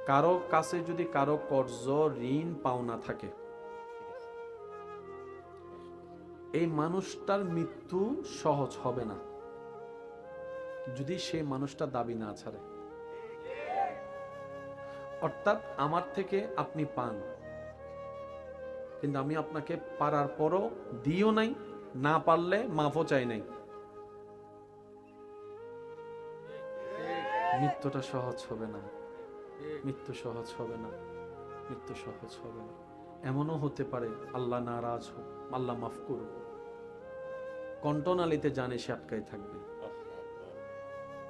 কারো কাছে যদি কারো কর্জ ঋণ পাওনা থাকে, এই মানুষটার মৃত্যু সহজ হবে না যদি সেই মানুষটা দাবি না ছাড়ে। অর্থাৎ আমার থেকে আপনি পান, কিন্তু আমি আপনাকে পারার পরও দিও নাই, না পারলে মাফও চাই নাই, মৃত্যুটা সহজ হবে না, মৃত্যু সহজ হবে না, মৃত্যু সহজ হবে না। এমনও হতে পারে আল্লাহ নারাজ হোক, আল্লাহ মাফ করুক, কণ্ঠনালীতে জানে সে আটকাই থাকবে,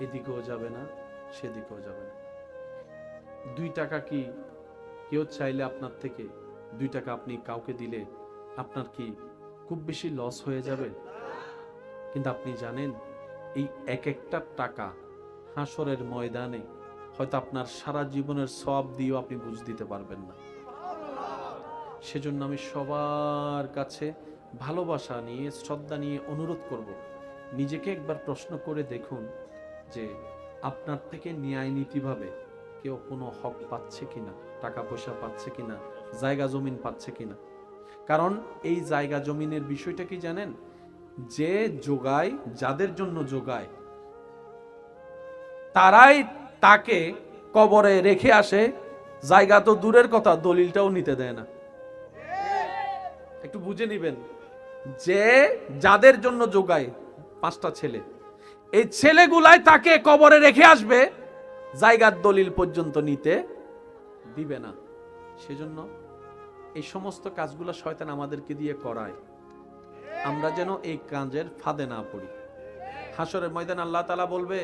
এদিকেও যাবে না সেদিকেও যাবে না। 2 টাকা কি কেউ চাইলে আপনার থেকে 2 টাকা আপনি কাউকে দিলে আপনার কি খুব বেশি লস হয়ে যাবে? কিন্তু আপনি জানেন এই এক একটা টাকা হাসরের ময়দানে হয়তো আপনার সারা জীবনের সওয়াব দিয়েও আপনি বুঝ দিতে পারবেন না। সেজন্য আমি সবার কাছে ভালোবাসা নিয়ে, শ্রদ্ধা নিয়ে অনুরোধ করব, নিজেকে একবার প্রশ্ন করে দেখুন যে আপনার থেকে ন্যায় নীতিভাবে কেউ কোনো হক পাচ্ছে কিনা, টাকা পয়সা পাচ্ছে কিনা, জায়গা জমিন পাচ্ছে কিনা। কারণ এই জায়গা জমিনের বিষয়টা কি জানেন, যে যোগায়, যাদের জন্য যোগায়, তারাই তাকে কবরে রেখে আসে, জায়গা তো দূরের কথা, দলিলটাও নিতে দেয় না। একটু বুঝে নিবেন, যে যাদের জন্য যোগায় 5টা ছেলে, এই ছেলেগুলাই তাকে কবরে রেখে আসবে, জায়গার দলিল পর্যন্ত নিতে দিবে না। সেজন্য এই সমস্ত কাজগুলো শয়তান আমাদেরকে দিয়ে করায়, আমরা যেন এই কাজের ফাঁদে না পড়ি। হাসরের ময়দান আল্লাহ তাআলা বলবে,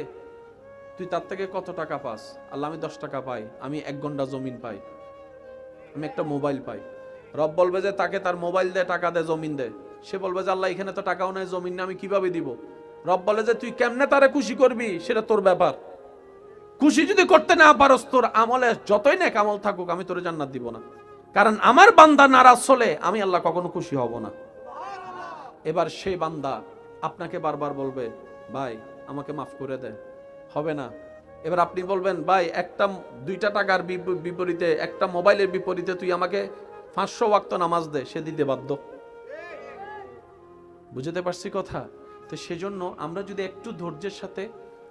তুই তার থেকে কত টাকা পাস? আল্লাহ, আমি 10 টাকা পাই, আমি 1 ঘন্টা জমিন পাই, আমি একটা মোবাইল পাই। রব বলবে যে তাকে তার মোবাইল দে, টাকা দে, জমিন দে। সে বলবে যে আল্লাহ, এখানে তো টাকাও নাই, জমিন না, আমি কিভাবে দিব? রব বলে যে তুই কেমনে তারে খুশি করবি সেটা তোর ব্যাপার, খুশি যদি করতে না পারস, তোর আমলে যতই নেক আমল থাকুক, আমি তোরে জান্নাত দিব না। কারণ আমার বান্দা নারাজ হলে আমি আল্লাহ কখনো খুশি হব না। এবার সেই বান্দা আপনাকে বারবার বলবে, ভাই আমাকে মাফ করে দে, হবে না। এবার আপনি বলবেন, ভাই একটা 2টা টাকার বিপরীতে, একটা মোবাইলের বিপরীতে তুই আমাকে 500 ওয়াক্ত নামাজ দে, সে দিতে বাধ্য। বুঝতে পারছি কথা? তো সেজন্য আমরা যদি একটু ধৈর্যের সাথে,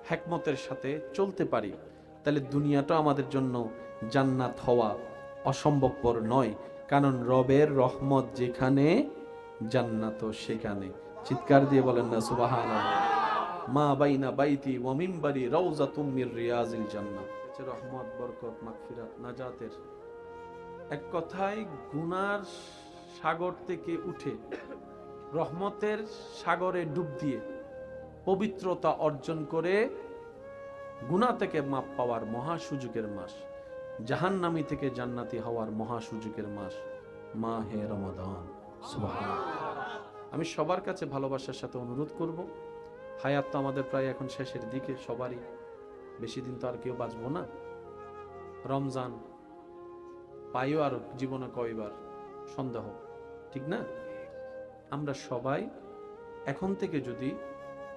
হিকমতের সাথে চলতে পারি, তাহলে দুনিয়াটা আমাদের জন্য জান্নাত হওয়া অসম্ভবপর নয়। কারণ রবের রহমত যেখানে, জান্নাত সেখানে। চিৎকার দিয়ে বলেন না সুবহানাল্লাহ। মা বাইনা বাইতি ওয়া মিনবারি রাউযাতুম মির রিয়াজিল জান্নাহ। রহমত, বরকত, মাগফিরাত, নাজাতের এক কথায় গুনার সাগর থেকে উঠে রহমতের সাগরে ডুব দিয়ে পবিত্রতা অর্জন করে গুনাহ থেকে মাপ পাওয়ার মহা সুযোগের মাস, জাহান্নামী থেকে জান্নাতি হওয়ার মহা সুযোগের মাস মাহে রমাদান। সুবহানাল্লাহ। আমি সবার কাছে ভালোবাসার সাথে অনুরোধ করব, হায়াত তো আমাদের প্রায় এখন শেষের দিকে, সবারই, বেশি দিন তো আর কেউ বাঁচবো না। রমজান পাইও আর জীবনে কয়বার সন্দেহ, ঠিক না? আমরা সবাই এখন থেকে যদি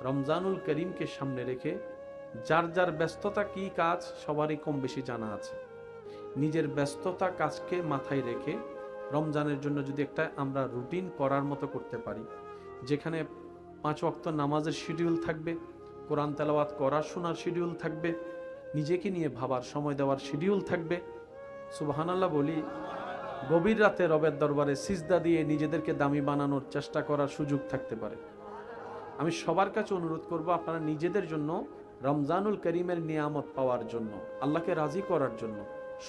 রমজানুল করিমকে সামনে রেখে, যার যার ব্যস্ততা কি কাজ সবারই কম বেশি জানা আছে, নিজের ব্যস্ততা কাজকে মাথায় রেখে রমজানের জন্য যদি একটা আমরা রুটিন করার মতো করতে পারি, যেখানে 5 ওয়াক্ত নামাজের শিডিউল থাকবে, কোরআন তেলাওয়াত করার শোনার শিডিউল থাকবে, নিজেকে নিয়ে ভাবার সময় দেওয়ার শিডিউল থাকবে। সুবহানাল্লাহ বলি। গভীর রাতে রবের দরবারে সিজদা দিয়ে নিজেদেরকে দামি বানানোর চেষ্টা করার সুযোগ থাকতে পারে। আমি সবার কাছে অনুরোধ করব, আপনারা নিজেদের জন্য রমজানুল করিমের নিয়ামত পাওয়ার জন্য, আল্লাহকে রাজি করার জন্য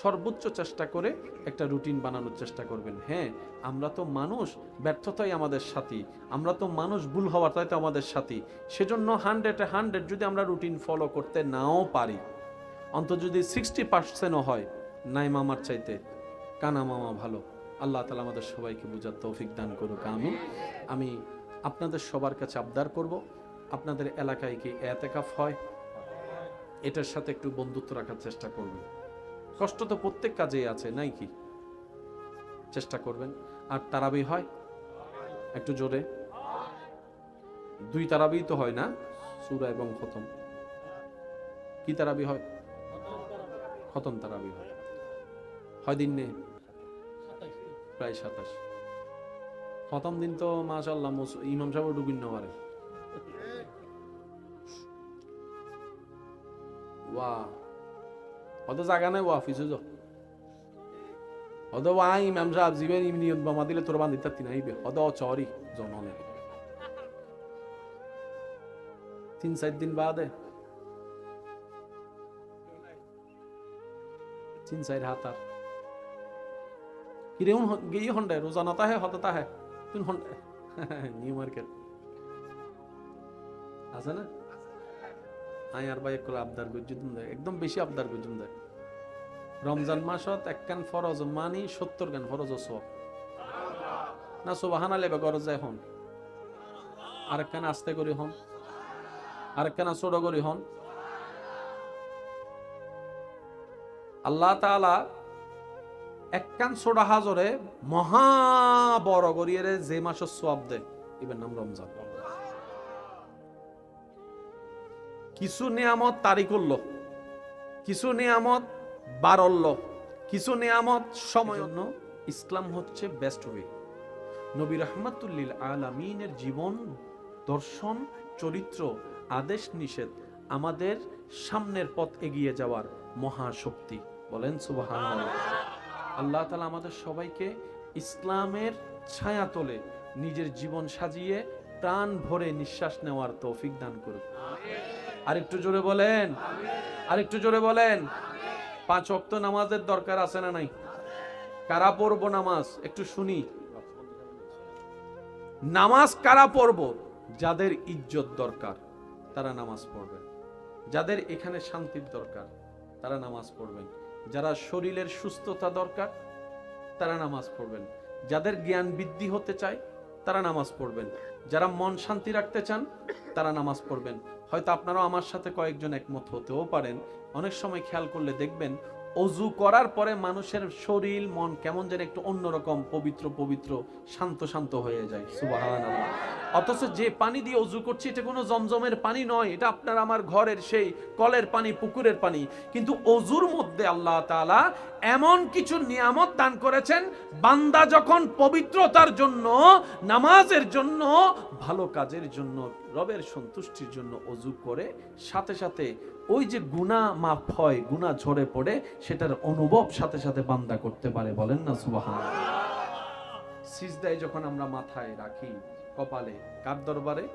সর্বোচ্চ চেষ্টা করে একটা রুটিন বানানোর চেষ্টা করবেন। হ্যাঁ, আমরা তো মানুষ, ব্যর্থতাই আমাদের সাথী, আমরা তো মানুষ, ভুল হওয়াটাই তো আমাদের সাথী। সেজন্য 100-100 যদি আমরা রুটিন ফলো করতে নাও পারি, অন্তত যদি 60%ও হয়, নাই মামার চাইতে কানা মামা ভালো। আল্লাহ তাআলা আমাদের সবাইকে বুঝার তৌফিক দান করুক, আমিন। আমি আপনাদের সবার কাছে আবদার করব, আপনাদের এলাকায় কি এতেকাফ হয়? এটার সাথে একটু বন্ধুত্ব রাখার চেষ্টা করবেন। কষ্ট তো প্রত্যেক কাজেই আছে, নাই কি? চেষ্টা করবেন। আর তারাবি হয়? একটু জোরে। 2 তারাবি তো হয় না, সূরা এবং খতম। কি তারাবি হয়? খতম তারাবি হয়। হয় দিন নেই, প্রায় 27। প্রথম দিন তো মাশাআল্লাহ ইমাম সাহেব ঢুকিন না পারে। ওয়া অত জায়গা নাই ওয়া অফিসে যাও, অত ওয়া ইমাম সাহেব জীবেন নিয়ত বামা দিলে তোর বান্দিতে তিন আইবে অত চরি জননে 3-4 দিন বাদে 3-4 হাতার কিরে গিয়ে হন্ডে রোজানাতা হে হততা হে তুই হন্ডে নিউ মার্কেট আছে না। আই আর ভাই একলা আবদার গজুম দেয়, একদম বেশি আবদার গজুম দেয়। রমজান মাসত একখান ফরজ মানি 70 গান ফরজ সওয়াব না, সুবহানাল্লাহ লেবা গরজ যায় হন, আরেকখান আস্তে করি হন, আরেকখান ছোট করি হন। আল্লাহ তাআলা একখান ছোট হাজরে মহা বড় করিয়ে যে মাসের সওয়াব দেয় এবার নাম রমজান। কিছু নিয়ামত তারিখ করলো, কিছু নিয়ামত বাড়ল, কিছু নিয়ামত সময়। ইসলাম হচ্ছে বেস্ট ওয়ে। নবী রাহমাতুল আলামিনের জীবন দর্শন চরিত্র আদেশ নিষেধ আমাদের সামনের পথ এগিয়ে যাওয়ার মহাশক্তি। বলেন সুবহানাল্লাহ। আল্লাহ তাআলা আমাদের সবাইকে ইসলামের ছায়া তলে নিজের জীবন সাজিয়ে প্রাণ ভরে নিঃশ্বাস নেওয়ার তৌফিক দান করুন। আরেকটু জোরে বলেন, আরেকটু জোরে বলেন। 5 ওয়াক্ত নামাজের দরকার আছে না নাই? কারা পড়বো নামাজ একটু শুনি। নামাজ কারা পড়বো? যাদের ইজ্জত দরকার তারা নামাজ পড়বেন, যাদের এখানে শান্তির দরকার তারা নামাজ পড়বেন, যারা শরীরের সুস্থতা দরকার তারা নামাজ পড়বেন, যাদের জ্ঞান বৃদ্ধি হতে চায় তারা নামাজ পড়বেন, যারা মন শান্তি রাখতে চান তারা নামাজ পড়বেন। হয়তো আপনারাও আমার সাথে কয়েকজন একমত হতেও পারেন। অনেক সময় খেয়াল করলে দেখবেন অজু করার পরে মানুষের শরীর মন কেমন যেন একটু অন্যরকম পবিত্র পবিত্র শান্ত শান্ত হয়ে যায়। সুবহানাল্লাহ। অথচ যে পানি দিয়ে অজু করছি এটা কোনো জমজমের পানি নয়, এটা আপনার আমার ঘরের সেই কলের পানি, পুকুরের পানি। কিন্তু অজুর মধ্যে আল্লাহ তাআলা এমন কিছু নিয়ামত দান করেছেন, বান্দা যখন পবিত্রতার জন্য, নামাজের জন্য, ভালো কাজের জন্য, রবের সন্তুষ্টির জন্য অজু করে সাথে সাথে ওই যে গুনাহ মাফ হয়, গুনাহ ঝরে পড়ে, সেটার অনুভব সাথে সাথে বান্দা করতে পারে। বলেন না সুবহানাল্লাহ। সিজদায় যখন আমরা মাথায় রাখি, কপালে, কার দরবারে?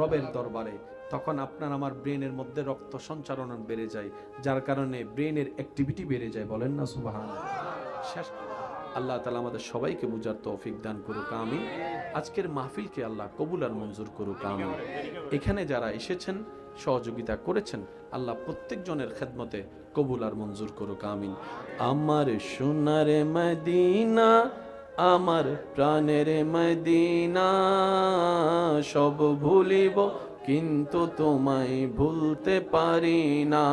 রবের দরবারে, তখন আপনার আমার ব্রেনের মধ্যে রক্ত সঞ্চারণ বেড়ে যায়, যার কারণে ব্রেনের অ্যাক্টিভিটি বেড়ে যায়। বলেন না সুবহানাল্লাহ। শেষ আল্লাহ তাআলা আমাদের সবাইকে বুঝার তৌফিক দান করুক, আমিন। আজকের মাহফিলকে আল্লাহ কবুল আর মঞ্জুর করুক, আমিন। এখানে যারা এসেছেন, সহযোগিতা করেছেন, আল্লাহ প্রত্যেকজনের খেদমতে কবুল আর মঞ্জুর করুক, আমিন। আমার সোনার মদিনা, আমার প্রাণের মদিনা, সব ভুলিব কিন্তু তোমায় ভুলতে পারি না।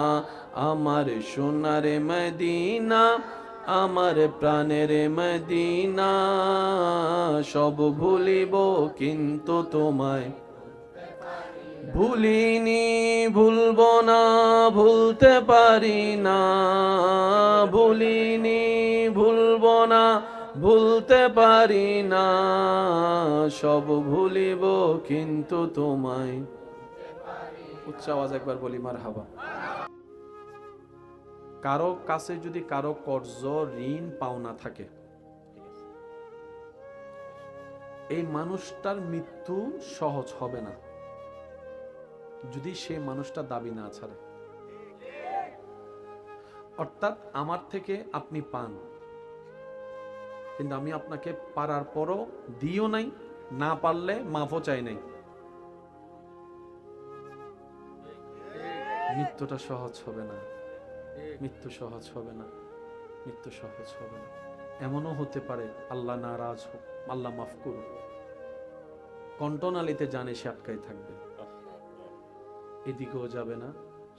আমার সোনার মদিনা, আমার প্রাণের মদিনা, সব ভুলিব কিন্তু তোমায় ভুলিনি, ভুলবো না, ভুলতে পারি না। ভুলিনি, ভুলবো না, ভুলতে পারি না। সব ভুলিব কিন্তু তোমায়। উচ্চ আওয়াজ একবার বলি মারহাবা। কারো কাছে যদি কারো কর্জ, ঋণ, পাওনা থাকে, এই মানুষটার মৃত্যু সহজ হবে না যদি সে মানুষটা দাবি না ছাড়ে। অর্থাৎ আমার থেকে আপনি পান, কিন্তু আমি আপনাকে পারার পরও দিও নাই, না পারলে মাফও চাই নাই, মৃত্যুটা সহজ হবে না, মৃত্যু সহজ হবে না, মৃত্যু সহজ হবে না। এমনও হতে পারে আল্লাহ নারাজ হোক, আল্লাহ মাফ করুক, কণ্ঠনালীতে জানে সে আটকাই থাকবে, এদিকেও যাবে না,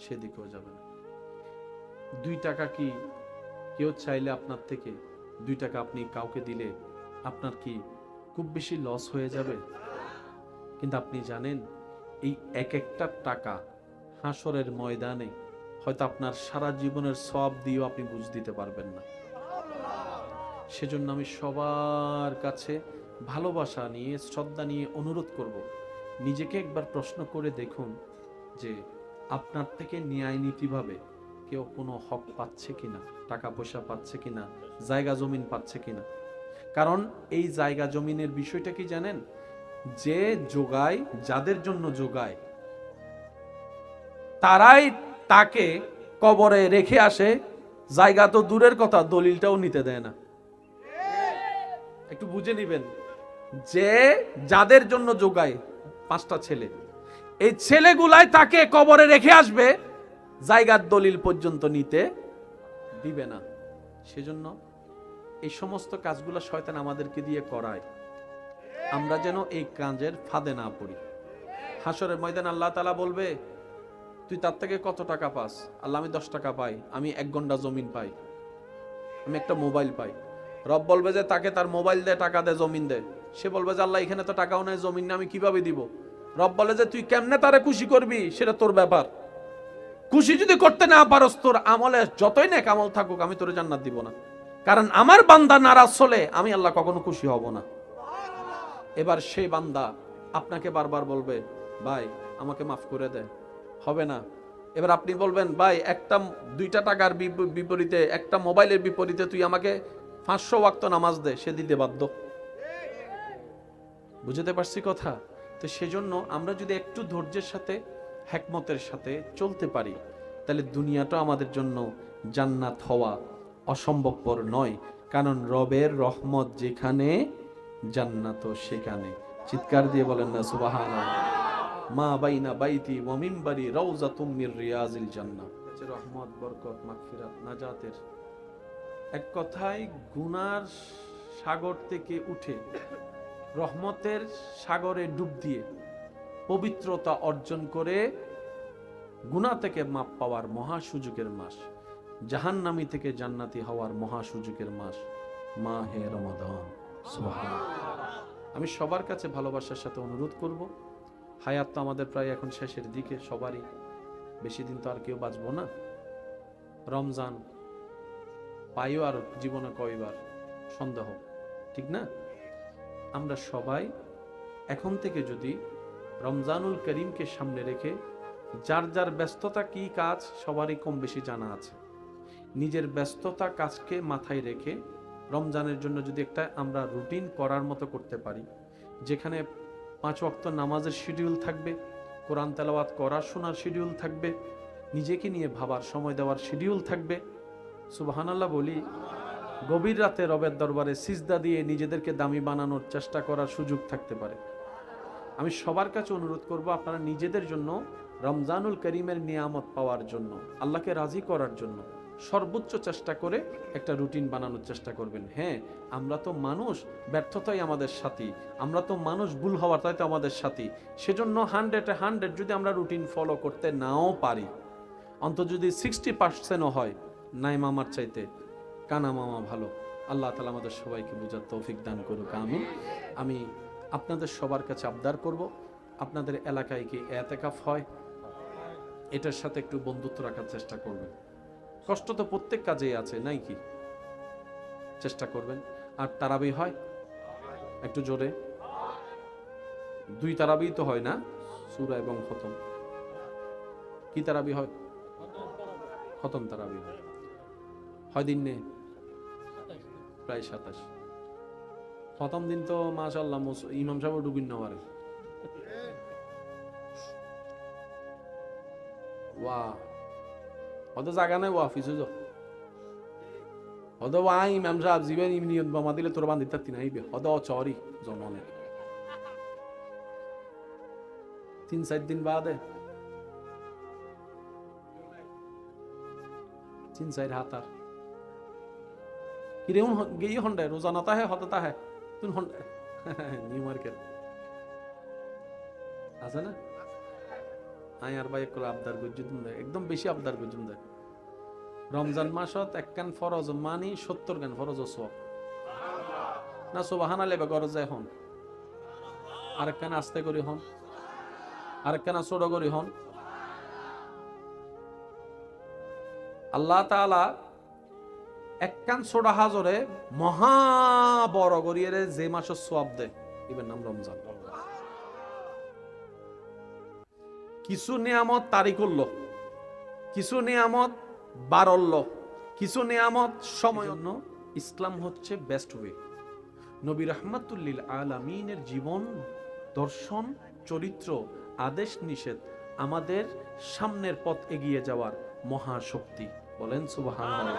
সেদিকেও যাবে না। 2 টাকা কি কেউ চাইলে আপনার থেকে 2 টাকা আপনি কাউকে দিলে আপনার কি খুব বেশি লস হয়ে যাবে? কিন্তু আপনি জানেন এই এক একটা টাকা হাসরের ময়দানে হয়তো আপনার সারা জীবনের সওয়াব দিয়েও আপনি বুঝ দিতে পারবেন না। সেজন্য আমি সবার কাছে ভালোবাসা নিয়ে, শ্রদ্ধা নিয়ে অনুরোধ করব, নিজেকে একবার প্রশ্ন করে দেখুন যে আপনার থেকে ন্যায় নীতিভাবে কেউ কোনো হক পাচ্ছে কিনা, টাকা পয়সা পাচ্ছে কিনা, জায়গা জমিন পাচ্ছে কিনা। কারণ এই জায়গা জমিনের বিষয়টা কি জানেন, যে যোগায়, যাদের জন্য যোগায়, তারাই তাকে কবরে রেখে আসে। জায়গা তো দূরের কথা, দলিলটাও নিতে দেয় না। একটু বুঝে নিবেন, যে যাদের জন্য যোগায়, 5টা ছেলে, এই ছেলেগুলাই তাকে কবরে রেখে আসবে, জায়গার দলিল পর্যন্ত নিতে দিবে না। সেজন্য এই সমস্ত কাজগুলো শয়তান আমাদেরকে দিয়ে করায়, আমরা যেন এই কাজের ফাঁদে না পড়ি। হাসরের ময়দান আল্লাহ তাআলা বলবে, তুই তার থেকে কত টাকা পাস? আল্লাহ, আমি 10 টাকা পাই, আমি 1 ঘন্টা জমিন পাই, আমি একটা মোবাইল পাই। রব বলবে যে তাকে তার মোবাইল দে, টাকা দে, জমিন দে। সে বলবে যে আল্লাহ, এখানে তো টাকাও নাই, জমিন না, আমি কিভাবে দিব? রব বলে যে তুই কেমনে তারে খুশি করবি সেটা তোর ব্যাপার। খুশি যদি করতে না পারস, তোর আমলে যতই নেক আমল থাকুক, আমি তোরে জান্নাত দিব না। কারণ আমার বান্দা নারাজ হলে আমি আল্লাহ কখনো খুশি হব না। এবার সেই বান্দা আপনাকে বারবার বলবে, ভাই আমাকে মাফ করে দে, হবে না। এবার আপনি বলবেন, ভাই 2টা টাকার বিপরীতে, একটা মোবাইলের বিপরীতে তুই আমাকে 500 ওয়াক্ত নামাজ দে, সে দিতে বাধ্য। বুঝতে পারছি কথা? তো সেজন্য আমরা যদি একটু ধৈর্যের সাথে, হিকমতের সাথে চলতে পারি, তাহলে দুনিয়াটা আমাদের জন্য জান্নাত হওয়া অসম্ভবপর নয়। কারণ রবের রহমত যেখানে, জান্নাত সেখানে। চিৎকার দিয়ে বলেন না সুবহানাল্লাহ। মা বাইনা বাইতি ওয়া মিনবারি রাউযাতুম মির রিয়াজিল জান্নাহ। রহমত, বরকত, মাগফিরাত, নাজাতের এক কথায় গুনার সাগর থেকে উঠে রহমতের সাগরে ডুব দিয়ে পবিত্রতা অর্জন করে গুনাহ থেকে মাপ পাওয়ার মহা সুযোগের মাস, জাহান্নামী থেকে জান্নাতি হওয়ার মহা সুযোগের মাস মাহে রমাদান। সুবহানাল্লাহ। আমি সবার কাছে ভালোবাসার সাথে অনুরোধ করব, হায়াত তো আমাদের প্রায় এখন শেষের দিকে, সবারই বেশি দিন তো আর কেউ বাঁচবো না। রমজান পাইও আর জীবনে কয়বার সন্দেহ, ঠিক না? আমরা সবাই এখন থেকে যদি রমজানুল করিমকে সামনে রেখে, যার যার ব্যস্ততা কি কাজ সবারই কম বেশি জানা আছে, নিজের ব্যস্ততা কাজকে মাথায় রেখে রমজানের জন্য যদি একটা আমরা রুটিন করার মতো করতে পারি, যেখানে 5 ওয়াক্ত নামাজের শিডিউল থাকবে, কোরআন তেলাওয়াত করার শোনার শিডিউল থাকবে, নিজেকে নিয়ে ভাবার সময় দেওয়ার শিডিউল থাকবে। সুবহানাল্লাহ বলি। গভীর রাতে রবের দরবারে সিজদা দিয়ে নিজেদেরকে দামি বানানোর চেষ্টা করার সুযোগ থাকতে পারে। আমি সবার কাছে অনুরোধ করব, আপনারা নিজেদের জন্য রমজানুল করিমের নিয়ামত পাওয়ার জন্য, আল্লাহকে রাজি করার জন্য সর্বোচ্চ চেষ্টা করে একটা রুটিন বানানোর চেষ্টা করবেন। হ্যাঁ, আমরা তো মানুষ, ব্যর্থতাই আমাদের সাথী, আমরা তো মানুষ, ভুল হওয়ার তাই তো আমাদের সাথী। সেজন্য 100-100 যদি আমরা রুটিন ফলো করতে নাও পারি, অন্তত যদি 60%ও হয়, নাই মামার চাইতে কানা মামা ভালো। আল্লাহ তাআলা আমাদের সবাইকে বুঝার তৌফিক দান করুক, আমিন। আমি আপনাদের সবার কাছে আবদার করব, আপনাদের এলাকায় কি এতেকাফ হয়? এটার সাথে একটু বন্ধুত্ব রাখার চেষ্টা করবেন। কষ্ট তো প্রত্যেক কাজেই আছে, নাই কি? চেষ্টা করবেন। আর তারাবি হয়? একটু জোরে। 2 তারাবি তো হয় না, সূরা এবং খতম। কি তারাবি হয়? খতম তারাবি হয়। হয় দিন নেই? প্রায় 27। খতম দিন তো মাশাআল্লাহ ইমাম সাহেব ডুবিন না পারে। ওয়াহ, হয়তো জায়গা নাই ওয়াফিস হইল, হয়তো ওয়াই ইমাম সাহেব জীবন ইমনিয়ত বামা দিলে তোর বান্ধিত থাকতি না, হয়তো অচরি জন্মনে 3-4 দিন বাদে 3-4 হাতার কিরে গেই হন্ডে রোজানাতা হে হততা হে তুই হন্ডে নিউ মার্কেট আছে না? আয়ার ভাই একটু আবদার গজুম দেয়, একদম বেশি আবদার গজুম দেয়। রমজান মাসত 1 কান ফরজ মানি 70 কান ফরজ সওয়াব না। সুবহানাল্লাহ বে গরজ এখন আরেক কান আস্তে করি হন, আরেক কান ছোট করি হন। আল্লাহ তাআলা একখান ছোড়া হাজরে মহা বড় গরিয়ে যে মাসের সোয়াব দেয় এবার নাম রমজান। কিছু নিয়ামত তারি করলো, কিছু নিয়ামত বাড়ল, কিছু নিয়ামত সময়। ইসলাম হচ্ছে বেস্ট ওয়ে। নবী রাহমাতুল্লিল আলামিনের জীবন দর্শন চরিত্র আদেশ নিষেধ আমাদের সামনের পথ এগিয়ে যাওয়ার মহাশক্তি। বলেন সুবহানাল্লাহ।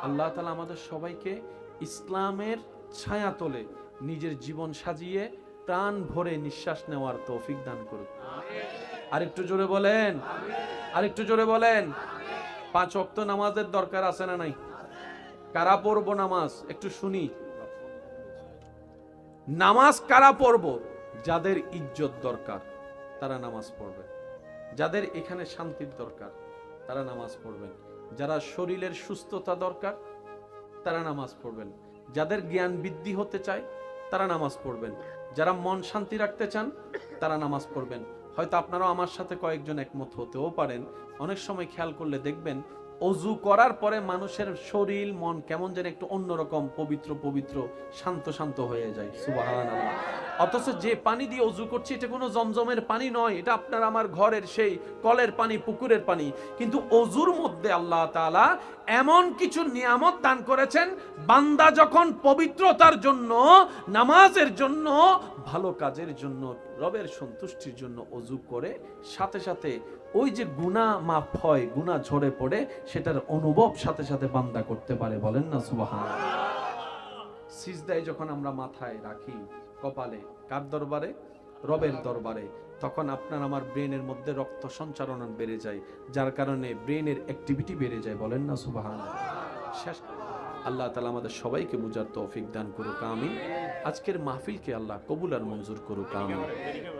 আল্লাহ তাআলা আমাদের সবাইকে ইসলামের ছায়াতলে নিজের জীবন সাজিয়ে প্রাণ ভরে নিঃশ্বাস নেওয়ার তৌফিক দান করুন। আরেকটু জোরে বলেন, আরেকটু জোরে বলেন। 5 ওয়াক্ত নামাজের দরকার আছে না নাই? কারা পড়বো নামাজ একটু শুনি। নামাজ কারা পড়বো? যাদের ইজ্জত দরকার তারা নামাজ পড়বে, যাদের এখানে শান্তির দরকার তারা নামাজ পড়বেন, যারা শরীরের সুস্থতা দরকার তারা নামাজ পড়বেন, যাদের জ্ঞান বৃদ্ধি হতে চায় তারা নামাজ পড়বেন, যারা মন শান্তি রাখতে চান তারা নামাজ পড়বেন। হয়তো আপনারাও আমার সাথে কয়েকজন একমত হতেও পারেন। অনেক সময় খেয়াল করলে দেখবেন অজু করার পরে মানুষের শরীর মন কেমন যেন একটু অন্যরকম পবিত্র পবিত্র শান্ত শান্ত হয়ে যায়। সুবহানাল্লাহ। অথচ যে পানি দিয়ে অজু করছি এটা কোনো জমজমের পানি নয়, এটা আপনার আমার ঘরের সেই কলের পানি, পুকুরের পানি। কিন্তু অজুর মধ্যে আল্লাহ তাআলা এমন কিছু নিয়ামত দান করেছেন, বান্দা যখন পবিত্রতার জন্য, নামাজের জন্য, ভালো কাজের জন্য, রবের সন্তুষ্টির জন্য অজু করে সাথে সাথে ওই যে গুনাহ মাফ হয়, গুনাহ ঝরে পড়ে, সেটার অনুভব সাথে সাথে বান্দা করতে পারে। বলেন না সুবহানাল্লাহ। সিজদায় যখন আমরা মাথায় রাখি, কপালে, কার দরবারে? রবের দরবারে, তখন আপনার আমার ব্রেনের মধ্যে রক্ত সঞ্চারণ বেড়ে যায়, যার কারণে ব্রেনের অ্যাক্টিভিটি বেড়ে যায়। বলেন না সুবহানাল্লাহ। শেষ আল্লাহ তাআলা আমাদের সবাইকে বুঝার তৌফিক দান করুক, আমিন। আজকের মাহফিলকে আল্লাহ কবুল আর মঞ্জুর করুক, আমিন।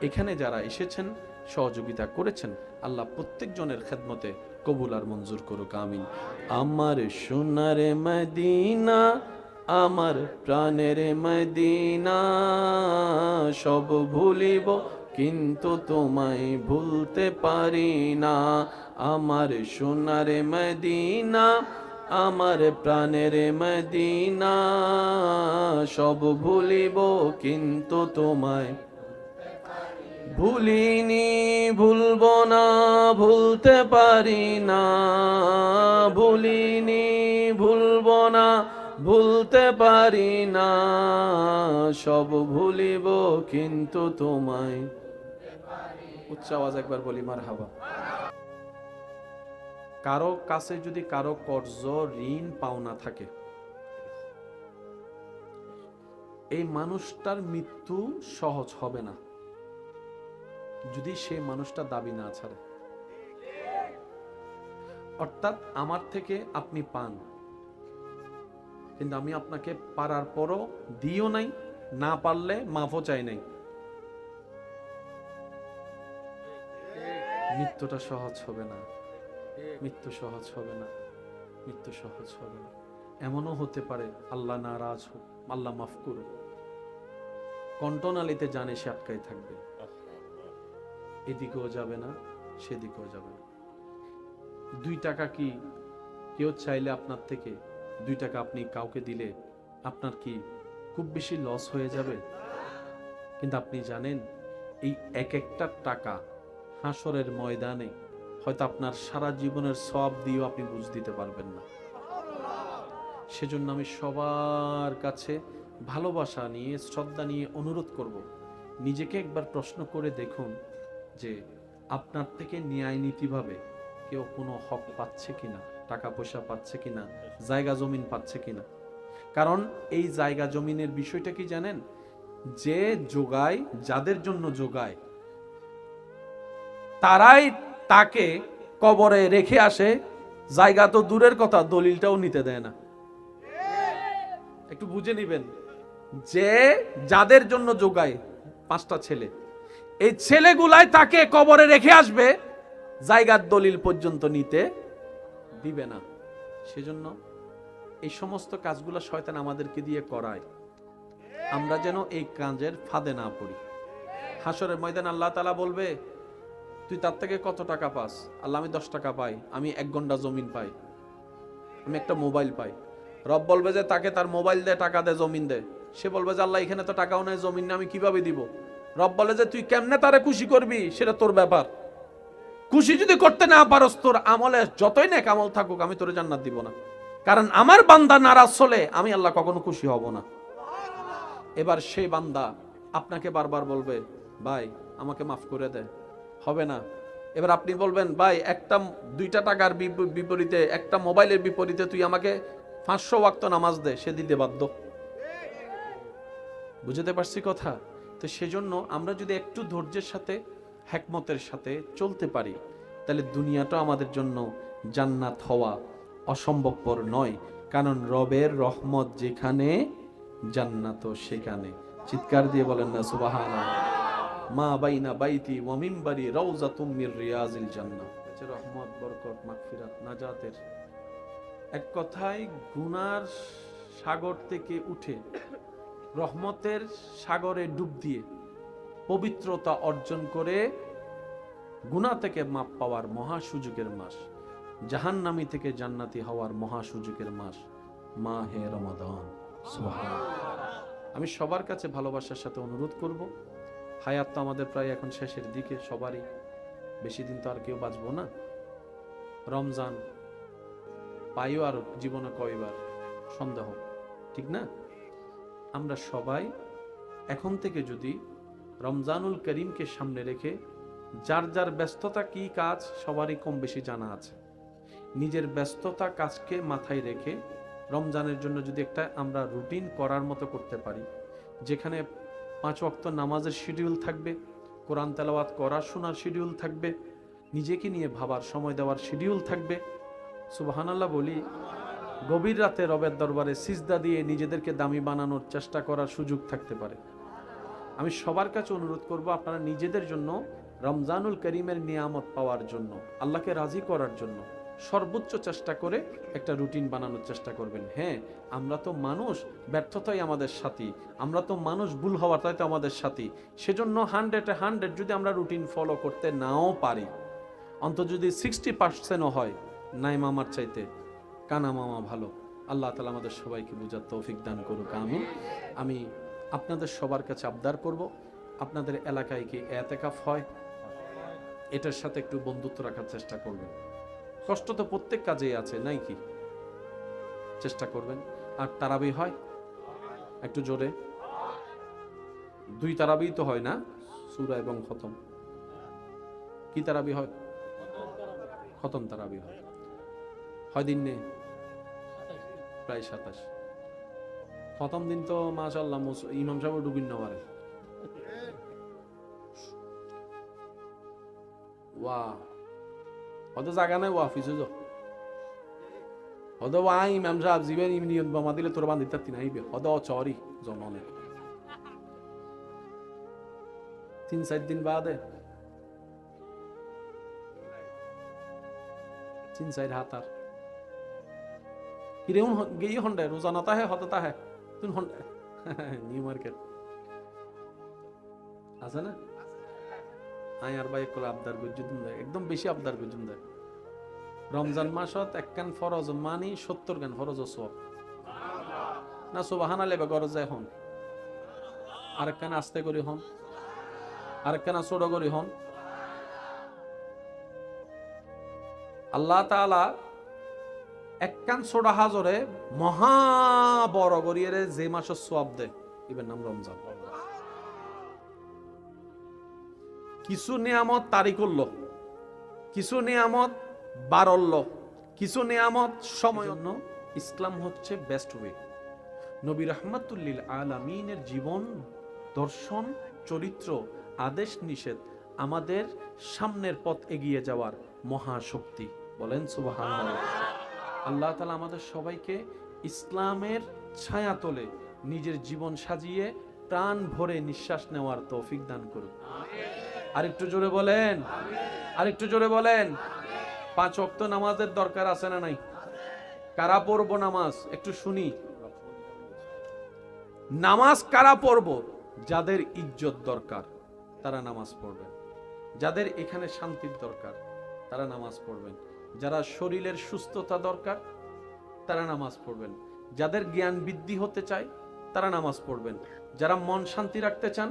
এখানে যারা এসেছেন, সহযোগিতা করেছেন, আল্লাহ প্রত্যেকজনের খেদমতে কবুল আর মঞ্জুর করুক, আমিন। আমার সোনার মদিনা, আমার প্রাণের মদিনা, সব ভুলিব কিন্তু তোমায় ভুলতে পারি না। আমার সোনার মদিনা, আমার প্রাণের মদিনা, সব ভুলিব কিন্তু তোমায় ভুলিনি, ভুলবো না, ভুলতে পারি না। ভুলিনি, ভুলবো না, ভুলতে পারি না। সব ভুলিব কিন্তু তোমায়। উচ্চ আওয়াজ একবার বলি মারহাবা। কারো কাছে যদি কারো কর্জ, ঋণ, পাওনা থাকে, এই মানুষটার মৃত্যু সহজ হবে না যদি সেই মানুষটা দাবি না ছাড়ে। অর্থাৎ আমার থেকে আপনি পান, কিন্তু আমি আপনাকে পারার পরও দিও নাই, না পারলে মাফও চাই নাই, মৃত্যুটা সহজ হবে না। মৃত্যু সহজ হবে না, মৃত্যু সহজ হবে না। এমনও হতে পারে আল্লাহ নারাজ হোক, আল্লাহ মাফ করুক, কণ্ঠনালীতে জানে সে আটকাই থাকবে, এদিকেও যাবে না, সেদিকেও যাবে না। 2 টাকা কি কেউ চাইলে আপনার থেকে 2 টাকা আপনি কাউকে দিলে আপনার কি খুব বেশি লস হয়ে যাবে? কিন্তু আপনি জানেন এই এক একটা টাকা হাসরের ময়দানে হয়তো আপনার সারা জীবনের সওয়াব দিয়েও আপনি বুঝ দিতে পারবেন না। সেজন্য আমি সবার কাছে ভালোবাসা নিয়ে, শ্রদ্ধা নিয়ে অনুরোধ করব, নিজেকে একবার প্রশ্ন করে দেখুন যে আপনার থেকে ন্যায় নীতিভাবে কেউ কোনো হক পাচ্ছে কিনা, টাকা পয়সা পাচ্ছে কিনা, জায়গা জমিন পাচ্ছে কিনা। কারণ এই জায়গা জমিনের বিষয়টা কি জানেন? যে যোগায়, যাদের জন্য যোগায়, তারাই তাকে কবরে রেখে আসে। জায়গা তো দূরের কথা, দলিলটাও নিতে দেয় না। একটু বুঝে নিবেন, যে যাদের জন্য যোগায় 5টা ছেলে, এই ছেলেগুলাই তাকে কবরে রেখে আসবে, জায়গার দলিল পর্যন্ত নিতে দিবে না। সেজন্য এই সমস্ত কাজগুলো শয়তান আমাদেরকে দিয়ে করায়, আমরা যেন এই কাজের ফাঁদে না পড়ি। হাসরের ময়দান আল্লাহ তাআলা বলবে, তুই তার থেকে কত টাকা পাস? আল্লাহ, আমি 10 টাকা পাই, আমি 1 ঘন্টা জমিন পাই, আমি একটা মোবাইল পাই। রব বলবে যে তাকে তার মোবাইল দে, টাকা দে, জমিন দে। সে বলবে যে আল্লাহ এখানে তো টাকাও নাই, জমিন না, আমি কিভাবে দিব? রব বলে যে তুই কেমনে তারে খুশি করবি সেটা তোর ব্যাপার। খুশি যদি করতে না পারস, তোর আমলে যতই নেক আমল থাকুক, আমি তোরে জান্নাত দিব না। কারণ আমার বান্দা নারাজ হলে আমি আল্লাহ কখনো খুশি হব না। এবার সেই বান্দা আপনাকে বারবার বলবে ভাই আমাকে মাফ করে দে, হবে না। এবার আপনি বলবেন ভাই একটা 2টা টাকার বিপরীতে, একটা মোবাইলের বিপরীতে তুই আমাকে 500 ওয়াক্ত নামাজ দে, সে দিতে বাধ্য। বুঝতে পারছি কথা? তো সেজন্য আমরা যদি একটু ধৈর্যের সাথে, হিকমতের সাথে চলতে পারি, তাহলে দুনিয়াটা আমাদের জন্য জান্নাত হওয়া অসম্ভবপর নয়। কারণ রবের রহমত যেখানে, জান্নাতও সেখানে। চিৎকার দিয়ে বলেন না সুবহানাল্লাহ। মা বাইনা বাইতি ওয়া মিনবারি রাউযাতুম মির রিয়াজিল জান্নাহ। রহমত, বরকত, মাগফিরাত, নাজাতের এক কথায় গুনার সাগর থেকে উঠে রহমতের সাগরে ডুব দিয়ে পবিত্রতা অর্জন করে গুনাহ থেকে মাপ পাওয়ার মহা সুযোগের মাস, জাহান্নামী থেকে জান্নাতি হওয়ার মহা সুযোগের মাস মাহে রমাদান। সুবহানাল্লাহ। আমি সবার কাছে ভালোবাসার সাথে অনুরোধ করব, হায়াত তো আমাদের প্রায় এখন শেষের দিকে, সবারই বেশি দিন তো আর কেউ বাঁচবো না। রমজান পাইও আর জীবনে কয়বার সন্দেহ, ঠিক না? আমরা সবাই এখন থেকে যদি রমজানুল করিমকে সামনে রেখে, যার যার ব্যস্ততা কি কাজ সবারই কম বেশি জানা আছে, নিজের ব্যস্ততা কাজকে মাথায় রেখে রমজানের জন্য যদি একটা আমরা রুটিন করার মতো করতে পারি, যেখানে 5 ওয়াক্ত নামাজের শিডিউল থাকবে, কোরআন তেলাওয়াত করা শোনার শিডিউল থাকবে, নিজেকে নিয়ে ভাবার সময় দেওয়ার শিডিউল থাকবে। সুবহানাল্লাহ বলি। গভীর রাতে রবের দরবারে সিজদা দিয়ে নিজেদেরকে দামি বানানোর চেষ্টা করার সুযোগ থাকতে পারে। আমি সবার কাছে অনুরোধ করব, আপনারা নিজেদের জন্য রমজানুল করিমের নিয়ামত পাওয়ার জন্য, আল্লাহকে রাজি করার জন্য সর্বোচ্চ চেষ্টা করে একটা রুটিন বানানোর চেষ্টা করবেন। হ্যাঁ, আমরা তো মানুষ, ব্যর্থতাই আমাদের সাথী, আমরা তো মানুষ, ভুল হওয়াটাই তো আমাদের সাথী। সেজন্য 100 যদি আমরা রুটিন ফলো করতে নাও পারি, অন্তত যদি 60%ও হয়, নাই মামার চাইতে কানা মামা ভালো। আল্লাহ তাআলা আমাদের সবাইকে বুঝার তৌফিক দান করুক, আমিন। আমি আপনাদের সবার কাছে আবদার করব, আপনাদের এলাকায় কি এতেকাফ হয়? এটার সাথে একটু বন্ধুত্ব রাখার চেষ্টা করবেন। কষ্ট তো প্রত্যেক কাজেই আছে, নাই কি? চেষ্টা করবেন। আর তারাবি হয়? একটু জোরে। 2 তারাবি তো হয় না, সূরা এবং খতম। কি তারাবি হয়? খতম তারাবি হয়। হয় দিন নে প্রায় 27। খতম দিন তো মাশাআল্লাহ ইমাম সাহেব ডুবিন না মারে। ওয়া হয়তো জায়গা নাই, ওয়া ফিসে যাও হয়তো ওয়া ইমাম সাহেব জীবেন ইমনিয়ত বামা দিলে তোর বান্ধিত থাকতি নাইবে হয়তো চরি জননে 3-4 দিন বাদে 3-4 হাতার কিরে গেই হন্ডে রোজানাতা হে হততা হে তুই হন্ডে নিউ মার্কেট আছে না? আই আর ভাই কল আবদার গজুন দেয়, একদম বেশি আবদার গজুন দেয়। রমজান মাসত একখান ফরজ মানি 70 গান ফরজ সওয়াব না। সুবহানাল্লাহ বে গরজ যায় হন, আরেকখান আস্তে করি হন, আরেকখান ছোট করি হন। আল্লাহ তাআলা একখান ছোট হাজরে মহা বড় করিয়ে যে মাসের সওয়াব দেয়, এবার নাম রমজান। কিছু নিয়ামত তারিখ করলো, কিছু নিয়ামত বাড়ল, কিছু নিয়ামত সময়। ইসলাম হচ্ছে বেস্ট ওয়ে। নবী রাহমাতুল লিল আলামিনের জীবন দর্শন, চরিত্র, আদেশ নিষেধ আমাদের সামনের পথ এগিয়ে যাওয়ার মহাশক্তি। বলেন সুবহানাল্লাহ। আল্লাহ তাআলা আমাদের সবাইকে ইসলামের ছায়াতলে নিজের জীবন সাজিয়ে প্রাণ ভরে নিঃশ্বাস নেওয়ার তৌফিক দান করুন। আরেকটু জোরে বলেন, আরেকটু জোরে বলেন। 5 ওয়াক্ত নামাজের দরকার আছে না নাই? কারা পড়বো নামাজ একটু শুনি। নামাজ কারা পড়বো? যাদের ইজ্জত দরকার তারা নামাজ পড়বেন, যাদের এখানে শান্তির দরকার তারা নামাজ পড়বেন, যারা শরীরের সুস্থতা দরকার তারা নামাজ পড়বেন, যাদের জ্ঞান বৃদ্ধি হতে চায় তারা নামাজ পড়বেন, যারা মন শান্তি রাখতে চান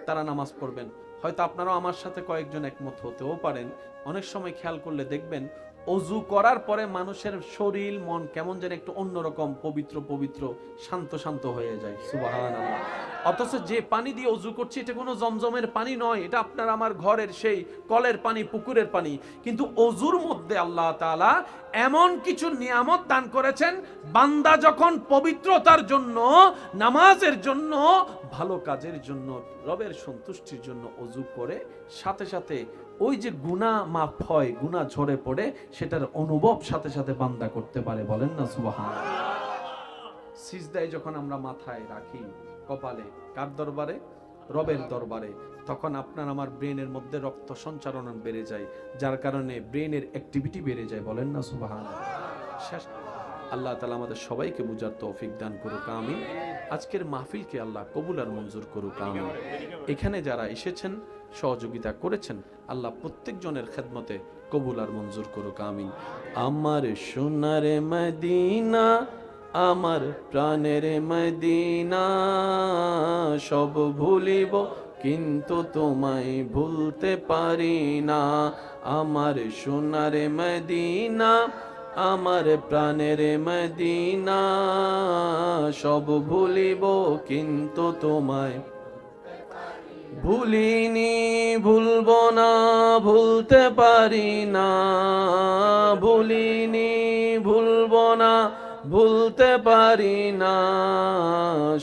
তারা নামাজ পড়বেন। হয়তো আপনারাও আমার সাথে কয়েকজন একমত হতেও পারেন। অনেক সময় খেয়াল করলে দেখবেন অজু করার পরে মানুষের শরীর মন কেমন যেন একটু অন্যরকম পবিত্র পবিত্র শান্ত শান্ত হয়ে যায়, সুবহানাল্লাহ। অথচ যে পানি দিয়ে অজু করছি এটা কোনো জমজমের পানি নয়, এটা আপনার আমার ঘরের সেই কলের পানি, পুকুরের পানি। কিন্তু অজুর মধ্যে আল্লাহ তাআলা এমন কিছু নিয়ামত দান করেছেন, বান্দা যখন পবিত্রতার জন্য, নামাজের জন্য, ভালো কাজের জন্য, রবের সন্তুষ্টির জন্য অজু করে সাথে সাথে ওই যে গুনাহ মাফ হয়, গুনাহ ঝরে পড়ে, সেটার অনুভব সাথে সাথে বান্দা করতে পারে। বলেন না সুবহানাল্লাহ। সিজদায় যখন আমরা মাথায় রাখি, কপালে, কার দরবারে? রবের দরবারে, তখন আপনার আমার ব্রেনের মধ্যে রক্ত সঞ্চালন বেড়ে যায়, যার কারণে ব্রেনের অ্যাক্টিভিটি বেড়ে যায়। বলেন না সুবহানাল্লাহ। শেষ আল্লাহ তাআলা আমাদের সবাইকে বুঝার তৌফিক দান করুক, আমিন। আজকের মাহফিলকে আল্লাহ কবুল আর মঞ্জুর করুক, আমিন। এখানে যারা এসেছেন, সহযোগিতা করেছেন, আল্লাহ প্রত্যেকজনের খেদমতে কবুল আর মঞ্জুর করুক, আমিন। আমার সোনার মদিনা, আমার প্রাণের মদিনা, সব ভুলিব কিন্তু তোমায় ভুলতে পারি না। আমার সোনার মদিনা, আমার প্রাণের মদিনা, সব ভুলিব কিন্তু তোমায় ভুলিনি, ভুলবো না, ভুলতে পারি না। ভুলিনি, ভুলবো না, ভুলতে পারি না।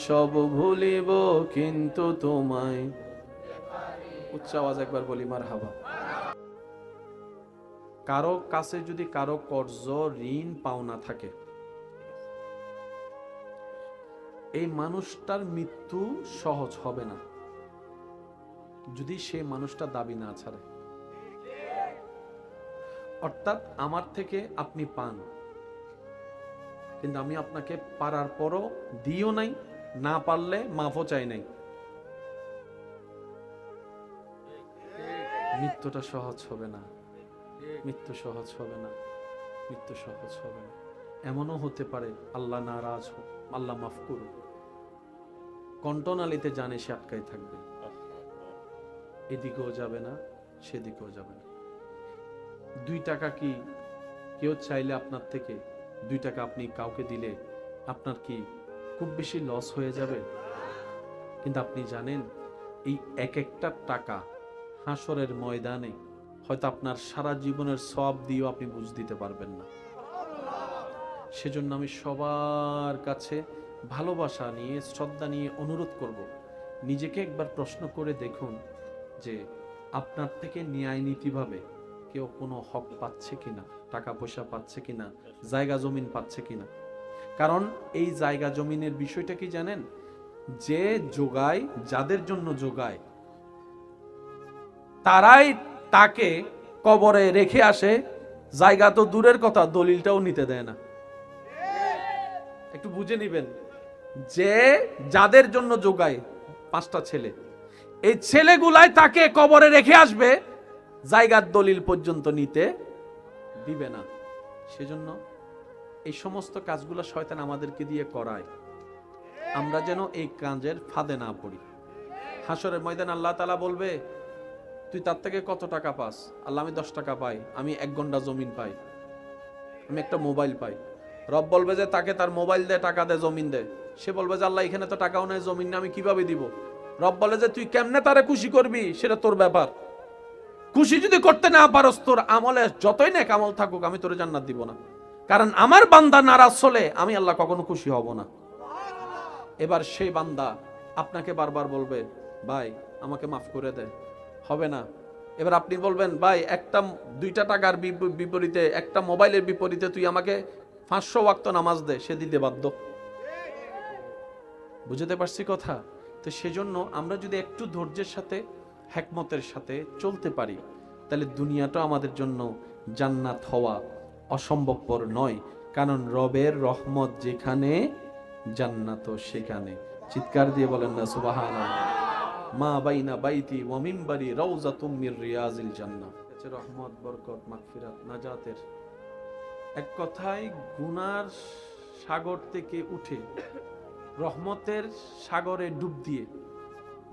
সব ভুলিব কিন্তু তোমায়। উচ্চ আওয়াজ একবার বলি মারহাবা। কারো কাছে যদি কারো কর্জ, ঋণ, পাওনা থাকে, এই মানুষটার মৃত্যু সহজ হবে না যদি সে মানুষটা দাবি না ছাড়ে। অর্থাৎ আমার থেকে আপনি পান, কিন্তু আমি আপনাকে পারার পরও দিও নাই, না পারলে মাফও চাই নাই, মৃত্যুটা সহজ হবে না। মৃত্যু সহজ হবে না, মৃত্যু সহজ হবে না। এমনও হতে পারে আল্লাহ নারাজ হোক, আল্লাহ মাফ করুক, কণ্ঠনালীতে জানে সে আটকাই থাকবে, এদিকেও যাবে না, সেদিকেও যাবে না। 2 টাকা কি কেউ চাইলে আপনার থেকে 2 টাকা আপনি কাউকে দিলে আপনার কি খুব বেশি লস হয়ে যাবে? কিন্তু আপনি জানেন এই এক একটা টাকা হাসরের ময়দানে হয়তো আপনার সারা জীবনের সওয়াব দিয়েও আপনি বুঝ দিতে পারবেন না। সেজন্য আমি সবার কাছে ভালোবাসা নিয়ে, শ্রদ্ধা নিয়ে অনুরোধ করব, নিজেকে একবার প্রশ্ন করে দেখুন যে আপনার থেকে ন্যায় নীতিভাবে কেউ কোনো হক পাচ্ছে কিনা, টাকা পয়সা পাচ্ছে কিনা, জায়গা জমিন পাচ্ছে কিনা। কারণ এই জায়গা জমিনের বিষয়টা কি জানেন? যে যোগায়, যাদের জন্য যোগায়, তারাই তাকে কবরে রেখে আসে। জায়গা তো দূরের কথা, দলিলটাও নিতে দেয় না। একটু বুঝে নিবেন, যে যাদের জন্য যোগায়, 5টা ছেলে, এই ছেলেগুলাই তাকে কবরে রেখে আসবে, জায়গার দলিল পর্যন্ত নিতে দিবে না। সেজন্য এই সমস্ত কাজগুলো শয়তান আমাদেরকে দিয়ে করায়, আমরা যেন এই কাজের ফাঁদে না পড়ি। হাসরের ময়দান আল্লাহ তাআলা বলবে, তুই তার থেকে কত টাকা পাস? আল্লাহ, আমি 10 টাকা পাই, আমি 1 ঘন্টা জমিন পাই, আমি একটা মোবাইল পাই। রব বলবে যে তাকে তার মোবাইল দে, টাকা দে, জমিন দে। সে বলবে যে আল্লাহ, এখানে তো টাকাও নেই, জমিন নেই, আমি কিভাবে দিব? রব বলে যে তুই কেমনে তারে খুশি করবি সেটা তোর ব্যাপার। খুশি যদি করতে না পারস, তোর আমলে যতই নেক আমল থাকুক, আমি তোরে জান্নাত দিব না। কারণ আমার বান্দা নারাজ হলে আমি আল্লাহ কখনো খুশি হব না। এবার সেই বান্দা আপনাকে বারবার বলবে, ভাই আমাকে মাফ করে দে, হবে না। এবার আপনি বলবেন, ভাই 2টা টাকার বিপরীতে, একটা মোবাইলের বিপরীতে তুই আমাকে 500 ওয়াক্ত নামাজ দে, সে দিতে বাধ্য। বুঝতে পারছি কথা? তো সেজন্য আমরা যদি একটু ধৈর্যের সাথে, হিকমতের সাথে চলতে পারি, তাহলে দুনিয়াটা আমাদের জন্য জান্নাত হওয়া অসম্ভবপর নয়। কারণ রবের রহমত যেখানে, জান্নাত সেখানে। চিৎকার দিয়ে বলেন না সুবহানাল্লাহ। মা বাইনা বাইতি ওয়া মিনবারি রাউযাতুম মির রিয়াজিল জান্নাহ। রহমত, বরকত, মাগফিরাত, নাজাতের এক কথায় গুনার সাগর থেকে উঠে রহমতের সাগরে ডুব দিয়ে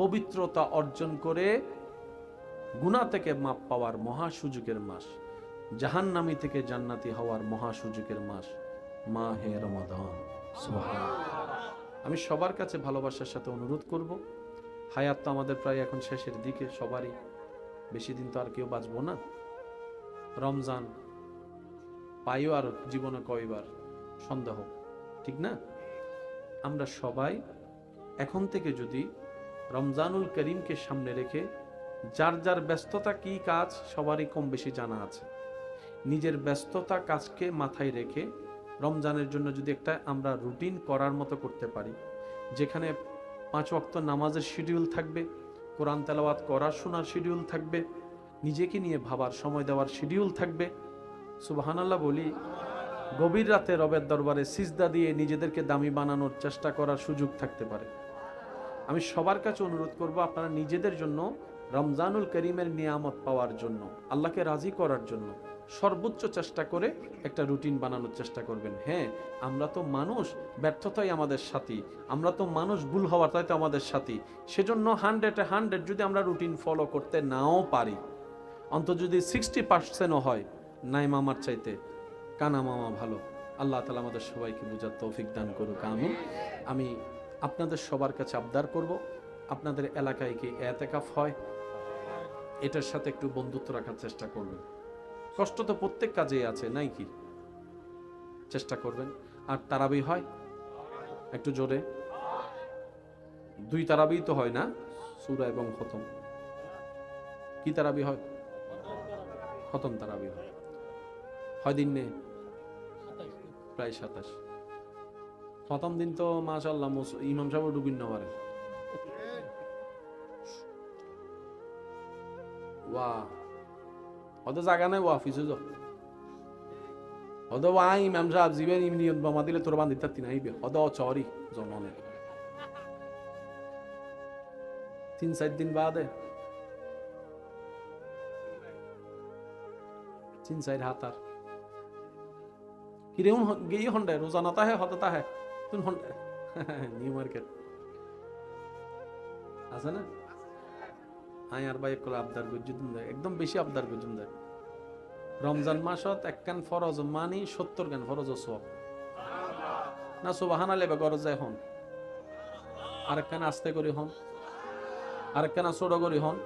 পবিত্রতা অর্জন করে গুনাহ থেকে মাপ পাওয়ার মহা সুযোগের মাস, জাহান্নামী থেকে জান্নাতি হওয়ার মহা সুযোগের মাস মাহে রমাদান। সুবহানাল্লাহ। আমি সবার কাছে ভালোবাসার সাথে অনুরোধ করব, হায়াত তো আমাদের প্রায় এখন শেষের দিকে, সবারই বেশি দিন তো আর কেউ বাঁচবো না। রমজান পাইও আর জীবনে কয়বার সন্দেহ, ঠিক না? আমরা সবাই এখন থেকে যদি রমজানুল করিমকে সামনে রেখে, যার যার ব্যস্ততা কি কাজ সবারই কম বেশি জানা আছে, নিজের ব্যস্ততা কাজকে মাথায় রেখে রমজানের জন্য যদি একটা আমরা রুটিন করার মতো করতে পারি, যেখানে 5 ওয়াক্ত নামাজের শিডিউল থাকবে, কোরআন তেলাওয়াত করার শোনার শিডিউল থাকবে, নিজেকে নিয়ে ভাবার সময় দেওয়ার শিডিউল থাকবে। সুবহানাল্লাহ বলি। গভীর রাতে রবের দরবারে সিজদা দিয়ে নিজেদেরকে দামি বানানোর চেষ্টা করার সুযোগ থাকতে পারে। আমি সবার কাছে অনুরোধ করব, আপনারা নিজেদের জন্য রমজানুল করিমের নিয়ামত পাওয়ার জন্য, আল্লাহকে রাজি করার জন্য সর্বোচ্চ চেষ্টা করে একটা রুটিন বানানোর চেষ্টা করবেন। হ্যাঁ, আমরা তো মানুষ, ব্যর্থতাই আমাদের সাথী, আমরা তো মানুষ, ভুল হওয়াটাই তো আমাদের সাথী। সেজন্য 100 যদি আমরা রুটিন ফলো করতে নাও পারি, অন্তত যদি 60%ও হয়, নাই মামার চাইতে কানা মামা ভালো। আল্লাহ তাআলা আমাদের সবাইকে বুঝার তৌফিক দান করুক, আমিন। আমি আপনাদের সবার কাছে আবদার করব, আপনাদের এলাকায় কি এতেকাফ হয়? এটার সাথে একটু বন্ধুত্ব রাখার চেষ্টা করবেন। কষ্ট তো প্রত্যেক কাজেই আছে, নাই কি? চেষ্টা করবেন। আর তারাবি হয়? একটু জোরে। 2 তারাবি তো হয় না, সূরা এবং খতম। কি তারাবি হয়? খতম তারাবি হয়। হয় দিন নে? প্রায় 27। প্রথম দিন তো মাশাআল্লাহ ইমাম সাহেব ডুবিন না পারে। ওয়াহ, অত জায়গা নাই ওয়া অফিসে যাও। অত ওয়াই ইমাম সাহেব জীবেন ইমনিয়ত বামা দিলে তোর বান্দিত তিন আইবে। অত চরি জননে 3-4 দিন বাদে 3-4 হাতার কিরে গেই হন্ডে রোজানাতা হে হততা হে তুন হন্ডে নিউ মার্কেট আছে না? আই আর ভাই একলা আবদার গজুম দেয়, একদম বেশি আবদার গজুম দেয়। রমজান মাসত একখান ফরজ মানি 70 গান ফরজ সওয়াব না। সুবহানাল্লাহ বে গরজ যায় হন, আরেকখান আস্তে করি হন, আরেকখান ছোট করি হন।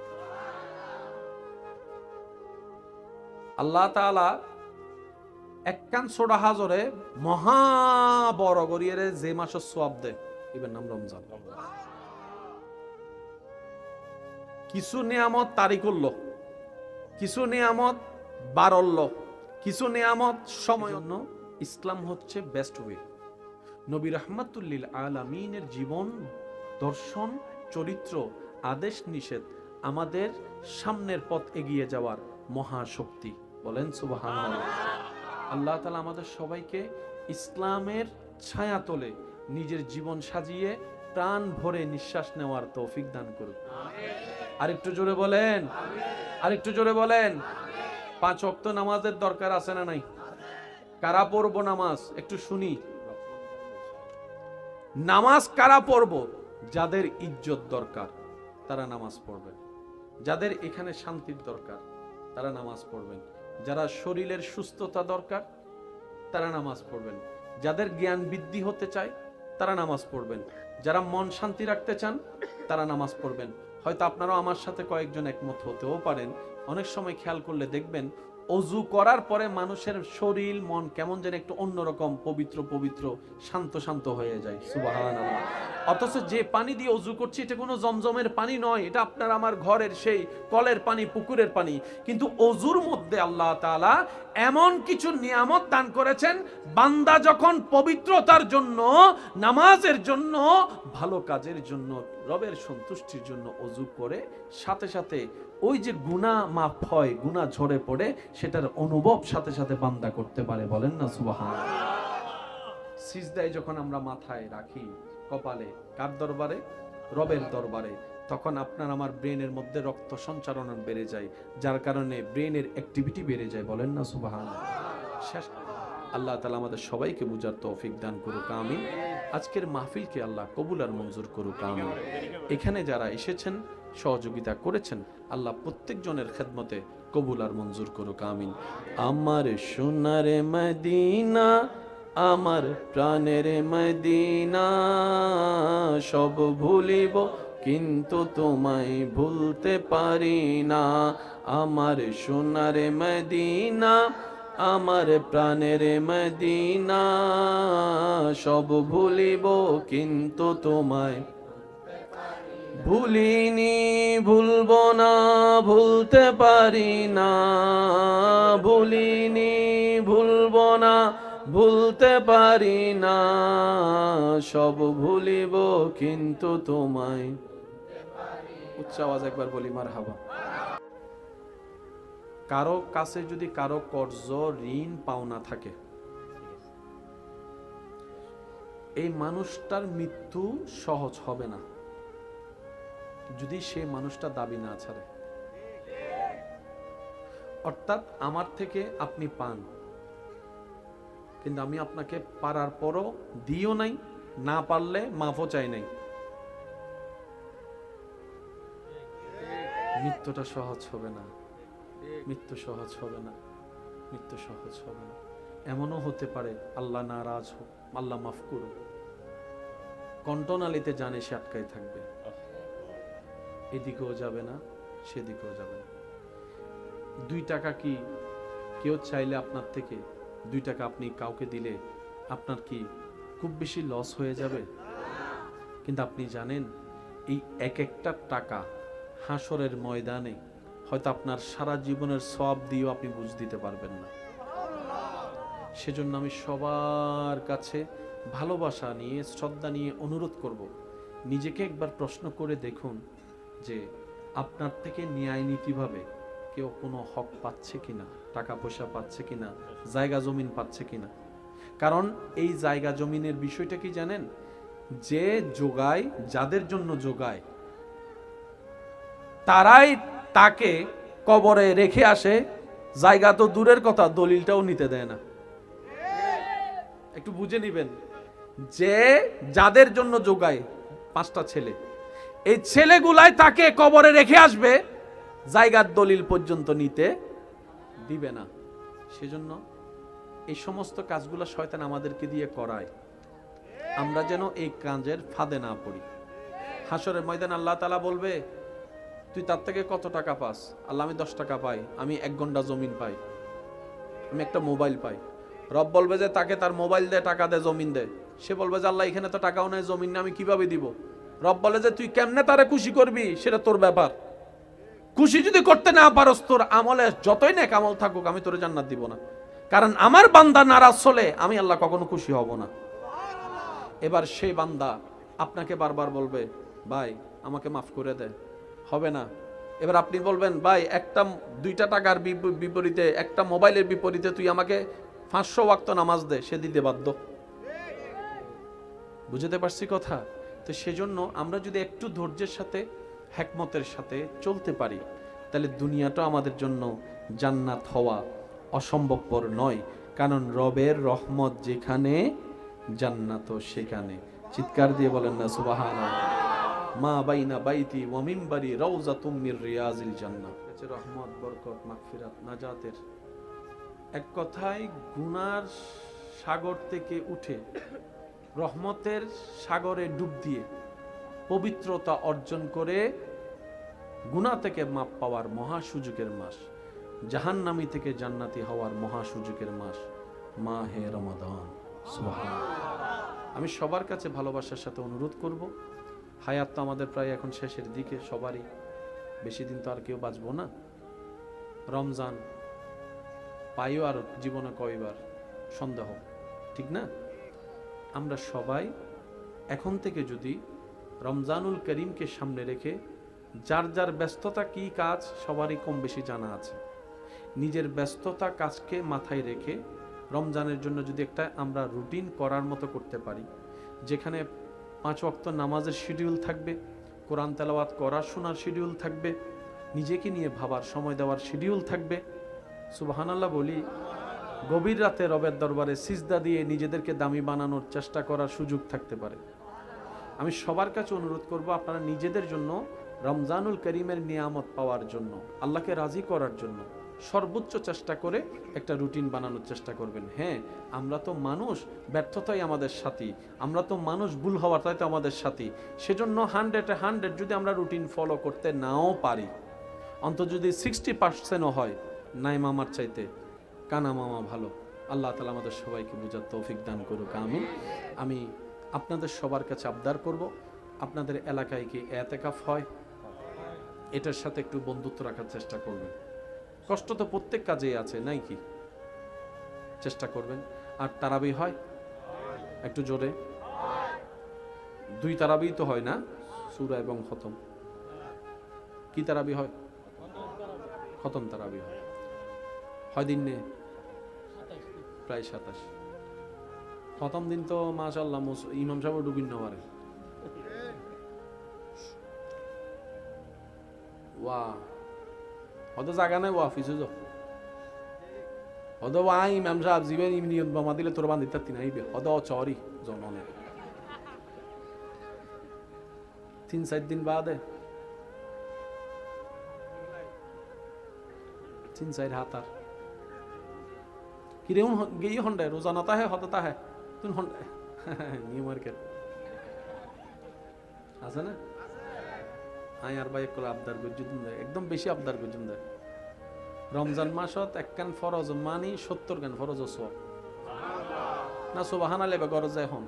আল্লাহ তাআলা একখান ছোট হাজরে মহা বড় করিয়ে যে মাসের সওয়াব দেয়, এবার নাম রমজান। কিছু নিয়ামত তারিখ করলো, কিছু নিয়ামত বাড়ল, কিছু নিয়ামত সময়। ইসলাম হচ্ছে বেস্ট ওয়ে। নবী রাহমাতুল লিল আলামিনের জীবন দর্শন, চরিত্র, আদেশ নিষেধ আমাদের সামনের পথ এগিয়ে যাওয়ার মহাশক্তি। বলেন সুবহানাল্লাহ। আল্লাহ তাআলা আমাদের সবাইকে ইসলামের ছায়া তলে নিজের জীবন সাজিয়ে প্রাণ ভরে নিঃশ্বাস নেওয়ার তৌফিক দান করুন। আরেকটু জোরে বলেন, আরেকটু জোরে বলেন। 5 ওয়াক্ত নামাজের দরকার আছে না নাই? কারা পড়বো নামাজ একটু শুনি। নামাজ কারা পড়বো? যাদের ইজ্জত দরকার তারা নামাজ পড়বেন, যাদের এখানে শান্তির দরকার তারা নামাজ পড়বেন, যারা শরীরের সুস্থতা দরকার তারা নামাজ পড়বেন, যাদের জ্ঞান বৃদ্ধি হতে চায় তারা নামাজ পড়বেন, যারা মন শান্তি রাখতে চান তারা নামাজ পড়বেন। হয়তো আপনারাও আমার সাথে কয়েকজন একমত হতেও পারেন। অনেক সময় খেয়াল করলে দেখবেন অজু করার পরে মানুষের শরীর মন কেমন যেন একটু অন্যরকম পবিত্র পবিত্র শান্ত শান্ত হয়ে যায়। সুবহানাল্লাহ। অথচ যে পানি দিয়ে অজু করছি এটা কোনো জমজমের পানি নয়, এটা আপনার আমার ঘরের সেই কলের পানি, পুকুরের পানি। কিন্তু অজুর মধ্যে আল্লাহ তাআলা এমন কিছু নিয়ামত দান করেছেন, বান্দা যখন পবিত্রতার জন্য, নামাজের জন্য, ভালো কাজের জন্য, রবের সন্তুষ্টির জন্য অজু করে, সাথে সাথে ওই যে গুনাহ মাফ হয়, গুনাহ ঝরে পড়ে, সেটার অনুভব সাথে সাথে বান্দা করতে পারে। বলেন না সুবহানাল্লাহ। সিজদায় যখন আমরা মাথায় রাখি, কপালে, কার দরবারে? রবের দরবারে, তখন আপনার আমার ব্রেনের মধ্যে রক্ত সঞ্চারণ বেড়ে যায়, যার কারণে ব্রেনের অ্যাক্টিভিটি বেড়ে যায়। বলেন না সুবহানাল্লাহ। শেষ আল্লাহ তাআলা আমাদের সবাইকে বুঝার তৌফিক দান করুক, আমিন। আজকের মাহফিলকে আল্লাহ কবুল আর মঞ্জুর করুক, আমিন। এখানে যারা এসেছেন, সহযোগিতা করেছেন, আল্লাহ প্রত্যেকজনের খেদমতে কবুল আর মঞ্জুর করুক, আমিন। আমার সোনার মদিনা, আমার প্রাণের মদিনা, সব ভুলিব কিন্তু তোমায় ভুলতে পারি না। আমার সোনার মদিনা, আমার প্রাণের মদিনা, সব ভুলিব কিন্তু তোমায় ভুলিনি, ভুলবো না, ভুলতে পারি না। ভুলিনি, ভুলবো না, ভুলতে পারি না। সব ভুলিব কিন্তু তোমায়। উচ্চ আওয়াজ একবার বলি মারহাবা। কারো কাছে যদি কারো কর্জ, ঋণ, পাওনা থাকে, এই মানুষটার মৃত্যু সহজ হবে না যদি সে মানুষটা দাবি না ছাড়ে। অর্থাৎ আমার থেকে আপনি পান, কিন্তু আমি আপনাকে পারার পরও দিও নাই, না পারলে মাফও চাই নাই, মৃত্যুটা সহজ হবে না। মৃত্যু সহজ হবে না, মৃত্যু সহজ হবে না। এমনও হতে পারে আল্লাহ নারাজ হোক, আল্লাহ মাফ করুক, কণ্ঠনালীতে জানে সে আটকাই থাকবে, এদিকেও যাবে না, সেদিকেও যাবে না। 2 টাকা কি কেউ চাইলে আপনার থেকে 2 টাকা আপনি কাউকে দিলে আপনার কি খুব বেশি লস হয়ে যাবে? কিন্তু আপনি জানেন এই এক একটা টাকা হাসরের ময়দানে হয়তো আপনার সারা জীবনের সওয়াব দিয়েও আপনি বুঝ দিতে পারবেন না। সেজন্য আমি সবার কাছে ভালোবাসা নিয়ে, শ্রদ্ধা নিয়ে অনুরোধ করব, নিজেকে একবার প্রশ্ন করে দেখুন যে আপনার থেকে ন্যায় নীতিভাবে কেউ কোনো হক পাচ্ছে কিনা, টাকা পয়সা পাচ্ছে কিনা, জায়গা জমিন পাচ্ছে কিনা। কারণ এই জায়গা জমিনের বিষয়টা কি জানেন, যে যোগায়, যাদের জন্য যোগায়, তারাই তাকে কবরে রেখে আসে। জায়গা তো দূরের কথা, দলিলটাও নিতে দেয় না। একটু বুঝে নিবেন, যে যাদের জন্য যোগায় 5টা ছেলে, এই ছেলেগুলাই তাকে কবরে রেখে আসবে, জায়গার দলিল পর্যন্ত নিতে দিবে না। সেজন্য এই সমস্ত কাজগুলো শয়তান আমাদেরকে দিয়ে করায়, আমরা যেন এই কাজের ফাঁদে না পড়ি। হাসরের ময়দান আল্লাহ তাআলা বলবে, তুই তার থেকে কত টাকা পাস? আল্লাহ, আমি 10 টাকা পাই, আমি 1 ঘন্টা জমিন পাই, আমি একটা মোবাইল পাই। রব বলবে যে তাকে তার মোবাইল দে, টাকা দে, জমিন দে। সে বলবে যে আল্লাহ, এখানে তো টাকাও নেই, জমিন নেই, আমি কিভাবে দিব? রব বলে যে তুই কেমনে তারে খুশি করবি সেটা তোর ব্যাপার। খুশি যদি করতে না পারস, তোর আমলে যতই নেক আমল থাকুক, আমি তোরে জান্নাত দিব না। কারণ আমার বান্দা নারাজ হলে আমি আল্লাহ কখনো খুশি হব না। এবার সেই বান্দা আপনাকে বারবার বলবে, ভাই আমাকে মাফ করে দে, হবে না। এবার আপনি বলবেন, ভাই 2টা টাকার বিপরীতে, একটা মোবাইলের বিপরীতে তুই আমাকে 500 ওয়াক্ত নামাজ দে, সে দিতে বাধ্য। বুঝতে পারছি কথা? তো সেজন্য আমরা যদি একটু ধৈর্যের সাথে, হিকমতের সাথে চলতে পারি, তাহলে দুনিয়াটা আমাদের জন্য জান্নাত হওয়া অসম্ভবপর নয়। কারণ রবের রহমত যেখানে, জান্নাত সেখানে। চিৎকার দিয়ে বলেন না সুবহানাল্লাহ। মা বাইনা বাইতি ওয়া মিনবারি রাউযাতুম মির রিয়াজিল জান্নাহ। রহমত, বরকত, মাগফিরাত, নাজাতের এক কথায় গুনার সাগর থেকে উঠে রহমতের সাগরে ডুব দিয়ে পবিত্রতা অর্জন করে গুনাহ থেকে মাপ পাওয়ার মহা সুযোগের মাস, জাহান্নামী থেকে জান্নাতি হওয়ার মহা সুযোগের মাস মাহে রমাদান। সুবহানাল্লাহ। আমি সবার কাছে ভালোবাসার সাথে অনুরোধ করব, হায়াত তো আমাদের প্রায় এখন শেষের দিকে, সবারই বেশি দিন তো আর কেউ বাঁচবো না। রমজান পাইও আর জীবনে কয়বার সন্দেহ, ঠিক না? আমরা সবাই এখন থেকে যদি রমজানুল করিমকে সামনে রেখে, যার যার ব্যস্ততা কি কাজ সবারই কম বেশি জানা আছে, নিজের ব্যস্ততা কাজকে মাথায় রেখে রমজানের জন্য যদি একটা আমরা রুটিন করার মতো করতে পারি, যেখানে 5 ওয়াক্ত নামাজের শিডিউল থাকবে, কোরআন তেলাওয়াত করার শোনার শিডিউল থাকবে, নিজেকে নিয়ে ভাবার সময় দেওয়ার শিডিউল থাকবে। সুবহানাল্লাহ বলি, গভীর রাতে রবের দরবারে সিজদা দিয়ে নিজেদেরকে দামি বানানোর চেষ্টা করার সুযোগ থাকতে পারে। আমি সবার কাছে অনুরোধ করব, আপনারা নিজেদের জন্য রমজানুল করিমের নিয়ামত পাওয়ার জন্য, আল্লাহকে রাজি করার জন্য সর্বোচ্চ চেষ্টা করে একটা রুটিন বানানোর চেষ্টা করবেন। হ্যাঁ, আমরা তো মানুষ, ব্যর্থতাই আমাদের সাথী, আমরা তো মানুষ, ভুল হওয়াটাই তো আমাদের সাথী। সেজন্য 100 যদি আমরা রুটিন ফলো করতে নাও পারি, অন্তত যদি 60%ও হয়, নাই মামার চাইতে কানা মামা ভালো। আল্লাহ তাআলা আমাদের সবাইকে বুঝার তৌফিক দান করুক, আমিন। আমি আপনাদের সবার কাছে আবদার করব, আপনাদের এলাকায় কি এতেকাফ হয়? এটার সাথে একটু বন্ধুত্ব রাখার চেষ্টা করবেন। কষ্ট তো প্রত্যেক কাজেই আছে, নাই কি? চেষ্টা করবেন। আর তারাবি হয়? একটু জোরে। 2 তারাবি তো হয় না, সূরা এবং খতম। কি তারাবি হয়? খতম তারাবি হয়। হয় দিন নে প্রায় 27। খতম দিন তো মাশাআল্লাহ ইমাম সাহেব ডুবিন না পারে। ওয়া হয়তো জায়গা নাই, ওয়া অফিসে যাও হয়তো ওয়াই ইমাম সাহেব জীবন নিয়ম বামা দিলে তোর বান্ধিত তিন আইবে হয়তো চরি জননে 3-4 দিন বাদে 3-4 হাতার কিরে গেই হন্ডে রোজানাতা হ্যাঁ হততা হ্যাঁ তুই হন্ডে নিউ মার্কেট আছে না? আর ভাই একলা আবদার গজুন দেয়, একদম বেশি আবদার গজুন দেয়। রমজান মাসত 1 কান ফরজ মানি 70 কান ফরজ সওয়াব না। সুবহানাল্লাহ বে গরজ যায় হন,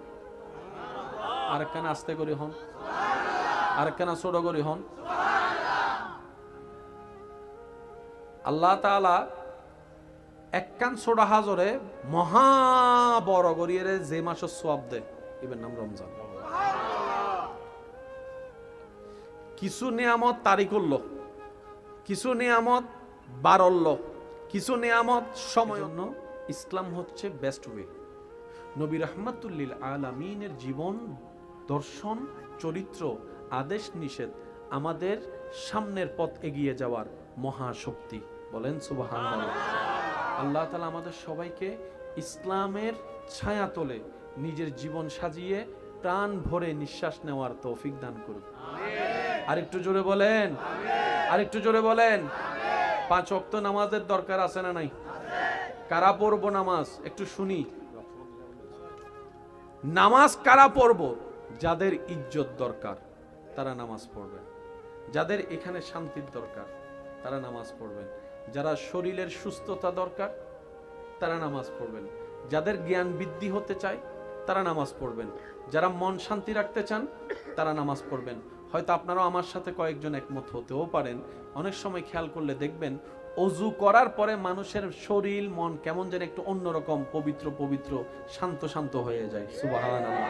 আর কান আস্তে করি হন, আর কান ছোট করি হন। আল্লাহ তাআলা 1 কান ছোট হাজরে মহা বড় করিয়ে যে মাসের সওয়াব দেয়, এর নাম রমজান। কিছু নিয়ামত তারি করলো, কিছু নিয়ামত বাড়লো, কিছু নিয়ামত সময়। ইসলাম হচ্ছে বেস্ট ওয়ে। নবী রাহমাতুল লিল আলামিনের জীবন দর্শন, চরিত্র, আদেশ নিষেধ আমাদের সামনের পথ এগিয়ে যাওয়ার মহাশক্তি। বলেন সুবহানাল্লাহ। আল্লাহ তাআলা আমাদের সবাইকে ইসলামের ছায়াতলে নিজের জীবন সাজিয়ে প্রাণ ভরে নিঃশ্বাস নেওয়ার তৌফিক দান করুন। আরেকটু জোরে বলেন, আরেকটু জোরে বলেন। 5 ওয়াক্ত নামাজের দরকার আছে না নাই? কারা পড়বো নামাজ একটু শুনি। নামাজ কারা পড়বো? যাদের ইজ্জত দরকার তারা নামাজ পড়বেন, যাদের এখানে শান্তির দরকার তারা নামাজ পড়বেন, যারা শরীরের সুস্থতা দরকার তারা নামাজ পড়বেন, যাদের জ্ঞান বৃদ্ধি হতে চায় তারা নামাজ পড়বেন, যারা মন শান্তি রাখতে চান তারা নামাজ পড়বেন। হয়তো আপনারাও আমার সাথে কয়েকজন একমত হতেও পারেন। অনেক সময় খেয়াল করলে দেখবেন অজু করার পরে মানুষের শরীর মন কেমন যেন একটু অন্যরকম পবিত্র পবিত্র শান্ত শান্ত হয়ে যায়। সুবহানাল্লাহ।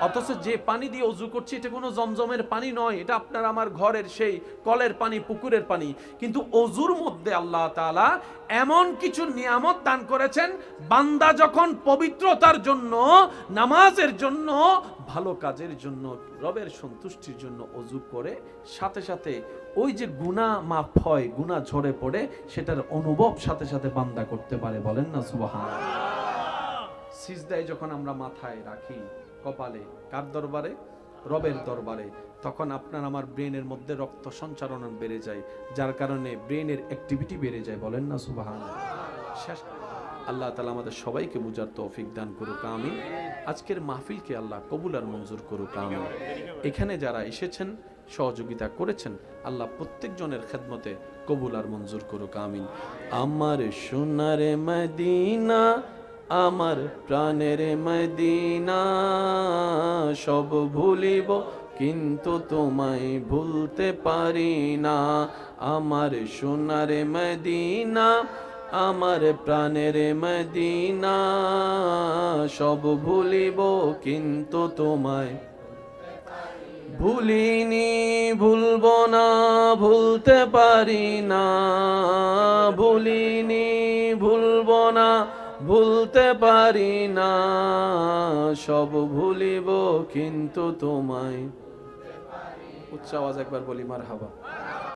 অথচ যে পানি দিয়ে অজু করছি এটা কোনো জমজমের পানি নয়, এটা আপনার আমার ঘরের সেই কলের পানি, পুকুরের পানি। কিন্তু অজুর মধ্যে আল্লাহ তাআলা এমন কিছু নিয়ামত দান করেছেন, বান্দা যখন পবিত্রতার জন্য, নামাজের জন্য, ভালো কাজের জন্য, রবের সন্তুষ্টির জন্য অজু করে সাথে সাথে ওই যে গুনাহ মাফ হয়, গুনাহ ঝরে পড়ে, সেটার অনুভব সাথে সাথে বান্দা করতে পারে। বলেন না সুবহানাল্লাহ। সিজদায় যখন আমরা মাথায় রাখি, কপালে, কার দরবারে? রবের দরবারে, তখন আপনার আমার ব্রেনের মধ্যে রক্ত সঞ্চারণ বেড়ে যায়, যার কারণে ব্রেনের অ্যাক্টিভিটি বেড়ে যায়। বলেন না সুবহানাল্লাহ। শেষ আল্লাহ তাআলা আমাদের সবাইকে বুঝার তৌফিক দান করুক, আমিন। আজকের মাহফিলকে আল্লাহ কবুল আর মঞ্জুর করুক, আমিন। এখানে যারা এসেছেন, সহযোগিতা করেছেন, আল্লাহ প্রত্যেকজনের খেদমতে কবুল আর মঞ্জুর করুক, আমিন। আমার সোনার মদিনা, আমার প্রাণের মদিনা, সব ভুলিব কিন্তু তোমায় ভুলতে পারি না। আমার সোনার মদিনা, আমার প্রাণের মদিনা, সব ভুলিব কিন্তু তোমায় ভুলিনি, ভুলবো না, ভুলতে পারি না। ভুলিনি, ভুলবো না, ভুলতে পারি না। সব ভুলিব কিন্তু তোমায়। উচ্চ আওয়াজ একবার বলি মারহাবা।